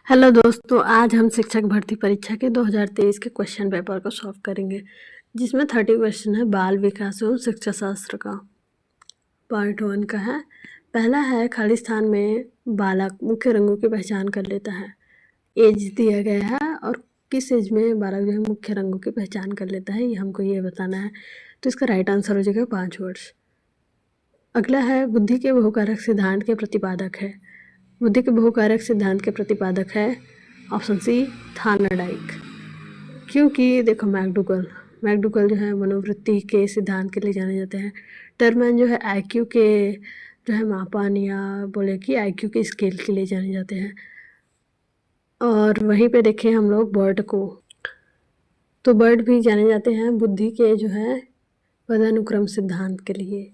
Hello दोस्तों, आज हम शिक्षक भर्ती परीक्षा के 2023 के क्वेश्चन पेपर को सॉल्व करेंगे, जिसमें 30 क्वेश्चन है बाल विकास एवं शिक्षा शास्त्र का। पार्ट 1 का है। पहला है, खाली स्थान में बालक मुख्य रंगों की पहचान कर लेता है। एज दिया गया है और किस एज में बालक जो है मुख्य रंगों की पहचान कर लेता है, ये हमको ये बताना है। तो इसका राइट आंसर हो जाएगा 5 वर्ष। अगला है, बुद्धि के बहुकारक सिद्धांत के प्रतिपादक है। बुद्धि के बहुकारक सिद्धांत के प्रतिपादक है ऑप्शन सी, थार्नडाइक। क्योंकि देखो, मैकडूगल जो है मनोवृत्ति के सिद्धांत के लिए जाने जाते हैं। टर्मैन जो है आईक्यू के जो है मापन या बोले कि आईक्यू के स्केल के लिए जाने जाते हैं। और वहीं पे देखें हम लोग बर्ड को, तो बर्ड भी जाने जाते हैं बुद्धि के जो है पदानुक्रम सिद्धांत के लिए।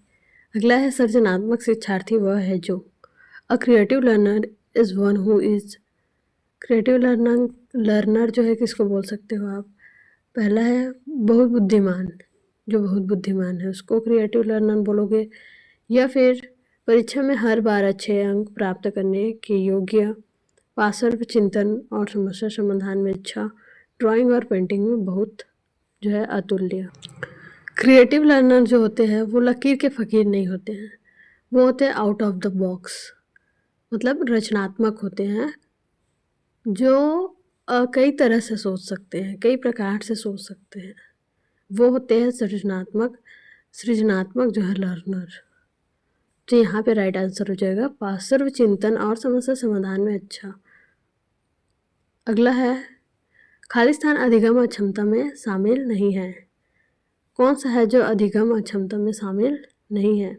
अगला है, सृजनात्मक शिक्षार्थी वह है जो a creative learner is one who is. Creative learner जो है किसको बोल सकते हो आप? पहला है बहुत बुद्धिमान, जो बहुत बुद्धिमान है उसको क्रिएटिव लर्नर बोलोगे। या फिर परीक्षा में हर बार अच्छे अंक प्राप्त करने के योग्य, पार्श्व चिंतन और समस्या समाधान में अच्छा, ड्राइंग और पेंटिंग में बहुत जो है अतुल्य। क्रिएटिव लर्नर जो होते हैं वो लकीर के फ़कीर नहीं होते हैं, वो होते हैं आउट ऑफ द बॉक्स, मतलब रचनात्मक होते हैं, जो कई तरह से सोच सकते हैं, कई प्रकार से सोच सकते हैं। वो होते हैं सृजनात्मक जो है लर्नर। तो यहाँ पे राइट आंसर हो जाएगा पार्श्व चिंतन और समस्या समाधान में अच्छा। अगला है, खाली स्थान अधिगम अक्षमता में शामिल नहीं है। कौन सा है जो अधिगम अक्षमता में शामिल नहीं है?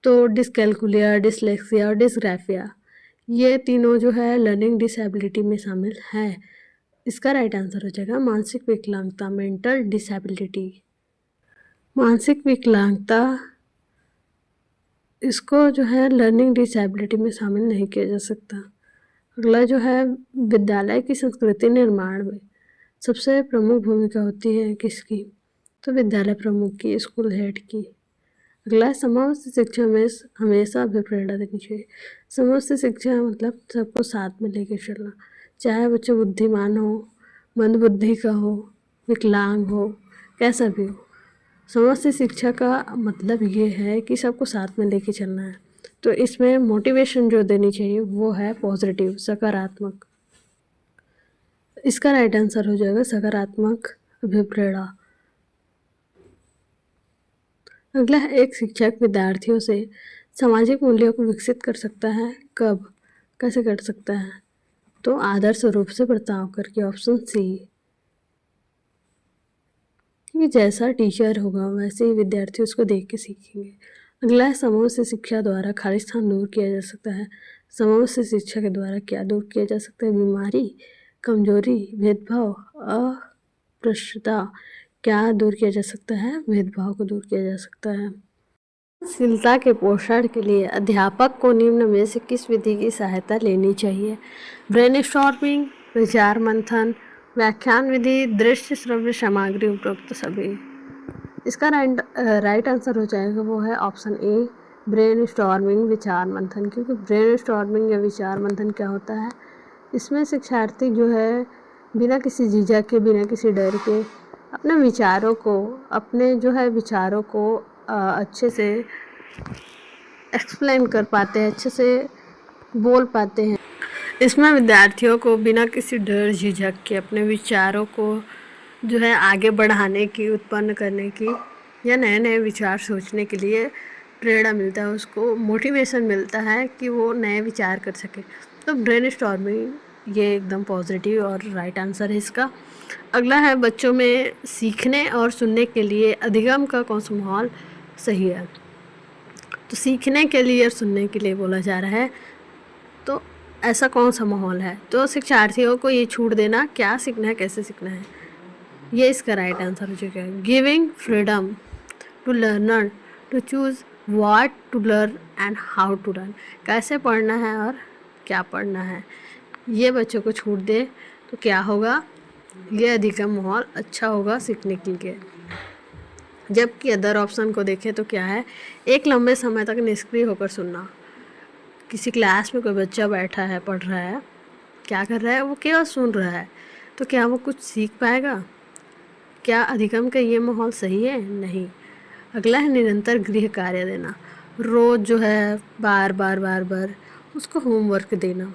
तो डिसकैलकुलिया, डिसलेक्सिया और डिसग्राफिया, ये तीनों जो है लर्निंग डिसेबिलिटी में शामिल है। इसका राइट आंसर हो जाएगा मानसिक विकलांगता, मेंटल डिसेबिलिटी। मानसिक विकलांगता, इसको जो है लर्निंग डिसेबिलिटी में शामिल नहीं किया जा सकता। अगला जो है, विद्यालय की संस्कृति निर्माण में सबसे प्रमुख भूमिका होती है किसकी? तो विद्यालय प्रमुख की, स्कूल हेड की। अगला, समवस्थ शिक्षा में हमेशा अभिप्रेरणा देनी चाहिए। समवस्थ शिक्षा मतलब सबको साथ में लेके चलना, चाहे बच्चा बुद्धिमान हो, मंदबुद्धि का हो, विकलांग हो, कैसा भी हो। समवस्थ शिक्षा का मतलब ये है कि सबको साथ में लेके चलना है। तो इसमें मोटिवेशन जो देनी चाहिए वो है पॉजिटिव, सकारात्मक। इसका राइट आंसर हो जाएगा सकारात्मक अभिप्रेरणा। अगला है, एक शिक्षक विद्यार्थियों से सामाजिक मूल्यों को विकसित कर सकता है। कब, कैसे कर सकता है? तो आदर्श रूप से बर्ताव करके, ऑप्शन सी। कि जैसा टीचर होगा वैसे ही विद्यार्थी उसको देख के सीखेंगे। अगला है, समूह से शिक्षा द्वारा खाली स्थान दूर किया जा सकता है। समूह से शिक्षा के द्वारा क्या दूर किया जा सकता है? बीमारी, कमजोरी, भेदभाव, अस्पृश्यता। क्या दूर किया जा सकता है? भेदभाव को दूर किया जा सकता है। शीलता के पोषण के लिए अध्यापक को निम्न में से किस विधि की सहायता लेनी चाहिए? ब्रेनस्टॉर्मिंग, विचार मंथन, व्याख्यान विधि, दृश्य श्रव्य सामग्री, उपरोक्त सभी। इसका राइट आंसर हो जाएगा वो है ऑप्शन ए, ब्रेनस्टॉर्मिंग, विचार मंथन। क्योंकि ब्रेनस्टॉर्मिंग या विचार मंथन क्या होता है? इसमें शिक्षार्थी जो है बिना किसी झिझक के, बिना किसी डर के अपने विचारों को अच्छे से एक्सप्लेन कर पाते हैं, अच्छे से बोल पाते हैं। इसमें विद्यार्थियों को बिना किसी डर झिझक के अपने विचारों को जो है आगे बढ़ाने की, उत्पन्न करने की, या नए नए विचार सोचने के लिए प्रेरणा मिलता है, उसको मोटिवेशन मिलता है कि वो नए विचार कर सके। तो ब्रेनस्टॉर्मिंग ये एकदम पॉजिटिव और राइट आंसर है इसका। अगला है, बच्चों में सीखने और सुनने के लिए अधिगम का कौन सा माहौल सही है? तो सीखने के लिए और सुनने के लिए बोला जा रहा है, तो ऐसा कौन सा माहौल है? तो शिक्षार्थियों को ये छूट देना, क्या सीखना है, कैसे सीखना है, ये इसका राइट आंसर हो चुका है। Giving freedom to learner to choose what to learn and how to learn. कैसे पढ़ना है और क्या पढ़ना है, ये बच्चों को छूट दे तो क्या होगा? ये अधिगम माहौल अच्छा होगा सीखने के लिए। जबकि अदर ऑप्शन को देखें तो क्या है? एक लंबे समय तक निष्क्रिय होकर सुनना। किसी क्लास में कोई बच्चा बैठा है, पढ़ रहा है, क्या कर रहा है, वो केवल सुन रहा है। तो क्या वो कुछ सीख पाएगा? क्या अधिगम का ये माहौल सही है? नहीं। अगला है निरंतर गृह कार्य देना। रोज़ जो है बार बार उसको होमवर्क देना।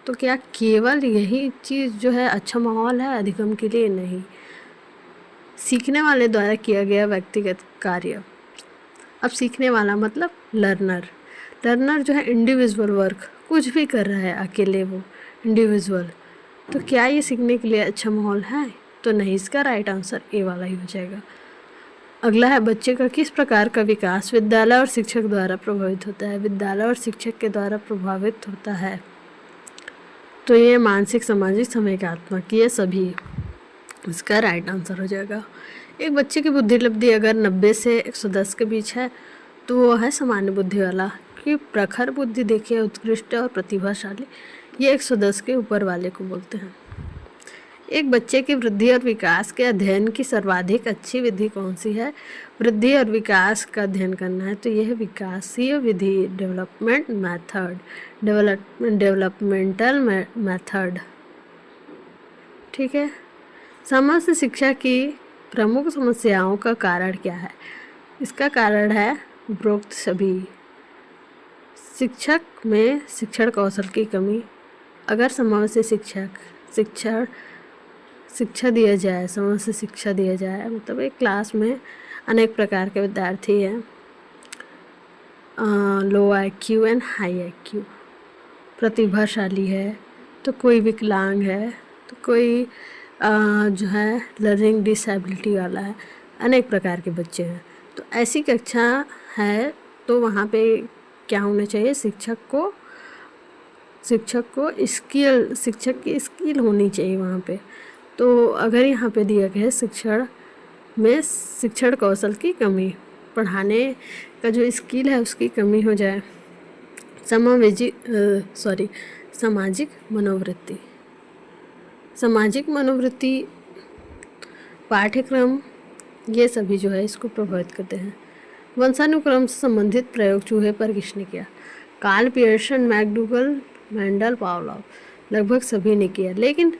तो क्या केवल यही चीज़ जो है अच्छा माहौल है अधिगम के लिए? नहीं। सीखने वाले द्वारा किया गया व्यक्तिगत कार्य। अब सीखने वाला मतलब लर्नर जो है इंडिविजुअल वर्क, कुछ भी कर रहा है अकेले वो इंडिविजुअल। तो क्या ये सीखने के लिए अच्छा माहौल है? तो नहीं। इसका राइट आंसर ए वाला ही हो जाएगा। अगला है बच्चे का किस प्रकार का विकास विद्यालय और शिक्षक द्वारा प्रभावित होता है? विद्यालय और शिक्षक के द्वारा प्रभावित होता है। तो ये मानसिक, सामाजिक, सामयिकात्मक, ये सभी इसका राइट आंसर हो जाएगा। एक बच्चे की बुद्धि लब्धि अगर 90 से 110 के बीच है तो वो है सामान्य बुद्धि वाला। कि प्रखर बुद्धि देखिए, उत्कृष्ट और प्रतिभाशाली, ये 110 के ऊपर वाले को बोलते हैं। एक बच्चे की वृद्धि और विकास के अध्ययन की सर्वाधिक अच्छी विधि कौन सी है? वृद्धि और विकास का अध्ययन करना है तो यह विकासीय विधि, डेवलपमेंटल मेथड। ठीक है। समस्त शिक्षा की प्रमुख समस्याओं का कारण क्या है? इसका कारण है उपरोक्त सभी। शिक्षक में शिक्षण कौशल की कमी। अगर समय से शिक्षा दिया जाए, समय से शिक्षा दिया जाए, मतलब एक क्लास में अनेक प्रकार के विद्यार्थी हैं, लो IQ एंड हाई IQ, प्रतिभाशाली है तो कोई विकलांग है तो कोई जो है लर्निंग डिसेबिलिटी वाला है, अनेक प्रकार के बच्चे हैं। तो ऐसी कक्षा है तो वहाँ पे क्या होना चाहिए? शिक्षक की स्किल होनी चाहिए वहाँ पे। तो अगर यहाँ पे दिया गया है शिक्षण कौशल की कमी, पढ़ाने का जो स्किल है उसकी कमी हो जाए। सामाजिक मनोवृत्ति पाठ्यक्रम, ये सभी जो है इसको प्रभावित करते हैं। वंशानुक्रम से संबंधित प्रयोग चूहे पर किसने किया? Karl Pearson, McDougall, Mendel, Pavlov, लगभग सभी ने किया। लेकिन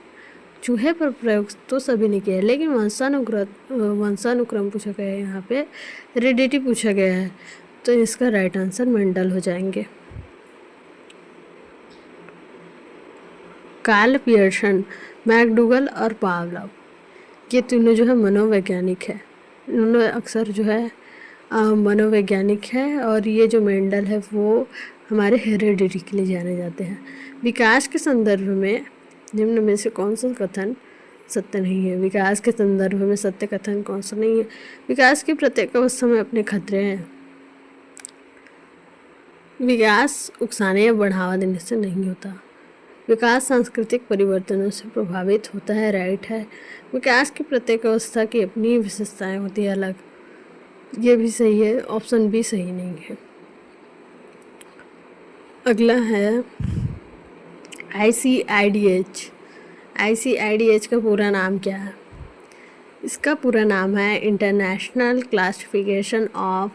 चूहे पर प्रयोग तो सभी ने किया है, लेकिन वंशानुक्रम पूछा गया है, यहाँ पे हेरिडिटी पूछा गया है। तो इसका राइट आंसर मेंडल हो जाएंगे। कार्ल पियर्सन, मैकडूगल और पावलोव, ये तीनों जो है मनोवैज्ञानिक है। इन्होंने अक्सर जो है मनोवैज्ञानिक है, और ये जो मेंडल है वो हमारे हेरिडिटी के लिए जाने जाते हैं। विकास के संदर्भ में निम्न में से कौन सा कथन सत्य नहीं है? विकास के संदर्भ में सत्य कथन कौन सा नहीं है? विकास की प्रत्येक अवस्था में अपने खतरे हैं। विकास उकसाने या बढ़ावा देने से नहीं होता। विकास सांस्कृतिक परिवर्तनों से प्रभावित होता है, राइट है। विकास की प्रत्येक अवस्था की अपनी विशेषताएं होती है अलग, ये भी सही है। ऑप्शन बी सही नहीं है। अगला है ICIDH का पूरा नाम क्या है? इसका पूरा नाम है international classification of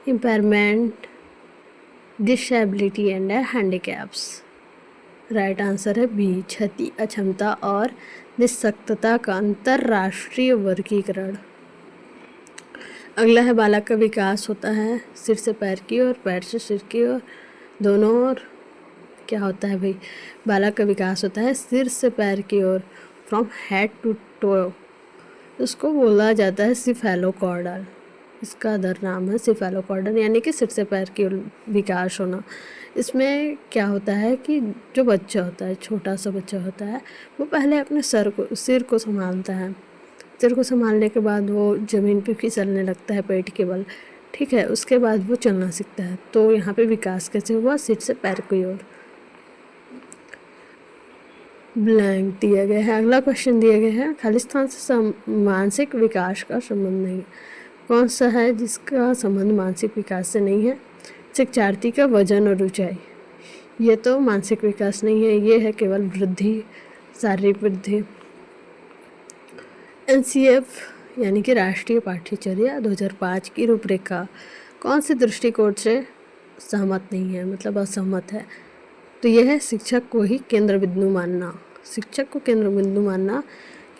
impairment, disability and handicaps. Right answer है बी, क्षति, अक्षमता और निःशक्तता का अंतरराष्ट्रीय वर्गीकरण। अगला है बालक का विकास होता है सिर से पैर की ओर, पैर से सिर की ओर, दोनों ओर। क्या होता है भाई? बालक का विकास होता है सिर से पैर की ओर, फ्रॉम हेड टू टो। उसको बोला जाता है सिफेलोकॉर्डल। इसका अदर नाम है सिफेलोकॉर्डल, यानी कि सिर से पैर की ओर विकास होना। इसमें क्या होता है कि जो बच्चा होता है, छोटा सा बच्चा होता है, वो पहले अपने सिर को संभालता है। सिर को संभालने के बाद वो ज़मीन पे फिसलने लगता है पेट के बल, ठीक है। उसके बाद वो चलना सीखता है। तो यहाँ पे विकास कैसे हुआ? सिर से पैर की ओर। ब्लैंक दिया गया है। अगला क्वेश्चन दिया गया है खाली स्थान से मानसिक विकास का संबंध नहीं। कौन सा है जिसका संबंध मानसिक विकास से नहीं है? शिक्षार्थी का वजन और ऊंचाई, ये तो मानसिक विकास नहीं है, ये है केवल वृद्धि, शारीरिक वृद्धि। NCF यानी कि राष्ट्रीय पाठ्यचर्या 2005 की रूपरेखा कौन से दृष्टिकोण से सहमत नहीं है, मतलब असहमत है? तो यह है शिक्षक को ही केंद्र बिंदु मानना। शिक्षक को केंद्र बिंदु मानना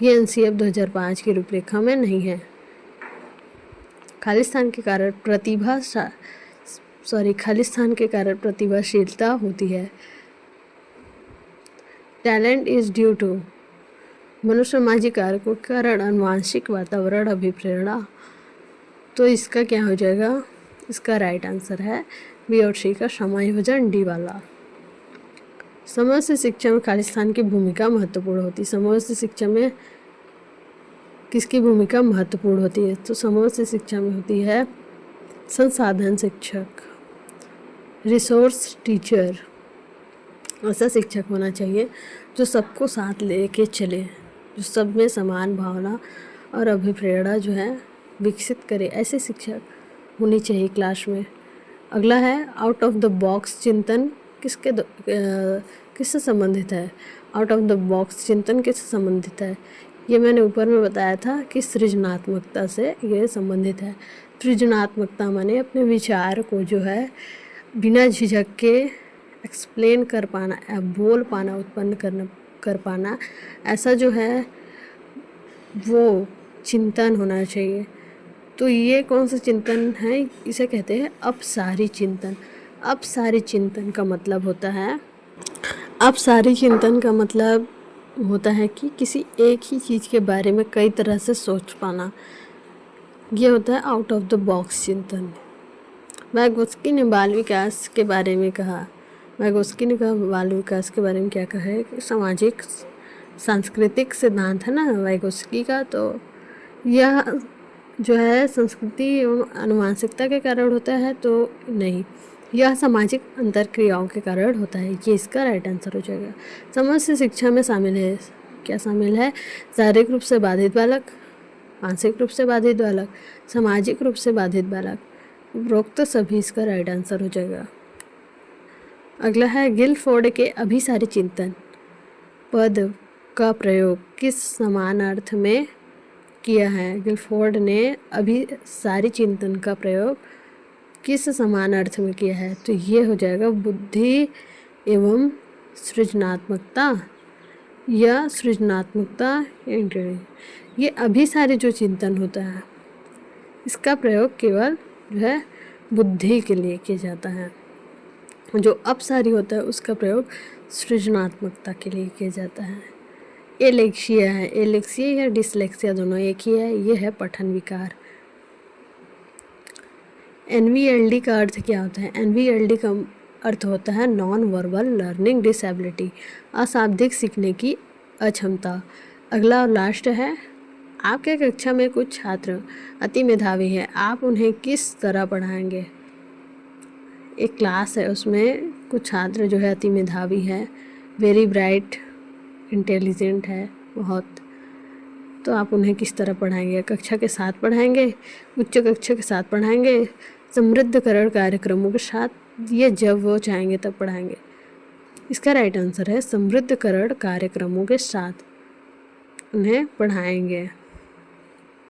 ये एनसीएफ 2005 की रूपरेखा में नहीं है। खालिस्तान के कारण प्रतिभाशीलता होती है। टैलेंट इज ड्यू टू मनुष्य सामाजिक कारकों के कारण, आनुवंशिक, वातावरण, अभिप्रेरणा। तो इसका क्या हो जाएगा? इसका राइट आंसर है बी और सी का समायोजन डी वाला। समस्त शिक्षा में खालिस्तान की भूमिका महत्वपूर्ण होती है। समस्त शिक्षा में किसकी भूमिका महत्वपूर्ण होती है? तो समस्त शिक्षा में होती है संसाधन शिक्षक, रिसोर्स टीचर। ऐसा शिक्षक होना चाहिए जो सबको साथ लेके चले, जो सब में समान भावना और अभिप्रेरणा जो है विकसित करे। ऐसे शिक्षक होनी चाहिए क्लास में। अगला है आउट ऑफ द बॉक्स चिंतन किससे संबंधित है? आउट ऑफ द बॉक्स चिंतन किससे संबंधित है? ये मैंने ऊपर में बताया था कि सृजनात्मकता से ये संबंधित है। सृजनात्मकता माने अपने विचार को जो है बिना झिझक के एक्सप्लेन कर पाना, बोल पाना, उत्पन्न कर पाना, ऐसा जो है वो चिंतन होना चाहिए। तो ये कौन सा चिंतन है? इसे कहते हैं अपसारी चिंतन। अपसारी चिंतन का मतलब होता है कि किसी एक ही चीज़ के बारे में कई तरह से सोच पाना। ये होता है आउट ऑफ द बॉक्स चिंतन। वैगोत्स्की ने बाल विकास के बारे में कहा। वैगोत्स्की ने कहा बाल विकास के बारे में क्या कहा है कि सामाजिक सांस्कृतिक सिद्धांत है ना वैगोत्स्की का। तो यह जो है संस्कृति एवं आनुवंशिकता के कारण होता है, तो नहीं, यह सामाजिक अंतरक्रियाओं के कारण होता है। ये इसका राइट आंसर हो जाएगा। समस्त शिक्षा में शामिल है, क्या शामिल है? शारीरिक रूप से बाधित बालक, मानसिक रूप से बाधित बालक, सामाजिक रूप से बाधित बालक, उपरोक्त सभी इसका राइट आंसर हो जाएगा। अगला है गिलफोर्ड के अभिसारी चिंतन पद का प्रयोग किस समान अर्थ में किया है? गिलफोर्ड ने अभिसारी चिंतन का प्रयोग किस समान अर्थ में किया है? तो ये हो जाएगा बुद्धि एवं सृजनात्मकता या सृजनात्मकता। ये अभिसारी जो चिंतन होता है इसका प्रयोग केवल जो है बुद्धि के लिए किया जाता है। जो अपसारी होता है उसका प्रयोग सृजनात्मकता के लिए किया जाता है। एलेक्सिया है, एलेक्सिया या डिसलेक्सिया दोनों एक ही है। ये है पठन विकार। NVLD का अर्थ क्या होता है? NVLD का अर्थ होता है नॉन वर्बल लर्निंग डिसेबिलिटी, अशाब्दिक सीखने की अक्षमता। अगला और लास्ट है आपके कक्षा में कुछ छात्र अति मेधावी हैं, आप उन्हें किस तरह पढ़ाएंगे? एक क्लास है, उसमें कुछ छात्र जो है अति मेधावी है, वेरी ब्राइट, इंटेलिजेंट है बहुत, तो आप उन्हें किस तरह पढ़ाएंगे? कक्षा के साथ पढ़ाएंगे, उच्च कक्षा के साथ पढ़ाएंगे, समृद्धकरण कार्यक्रमों के साथ, ये जब वो चाहेंगे तब पढ़ाएंगे? इसका राइट आंसर है समृद्धकरण कार्यक्रमों के साथ उन्हें पढ़ाएंगे।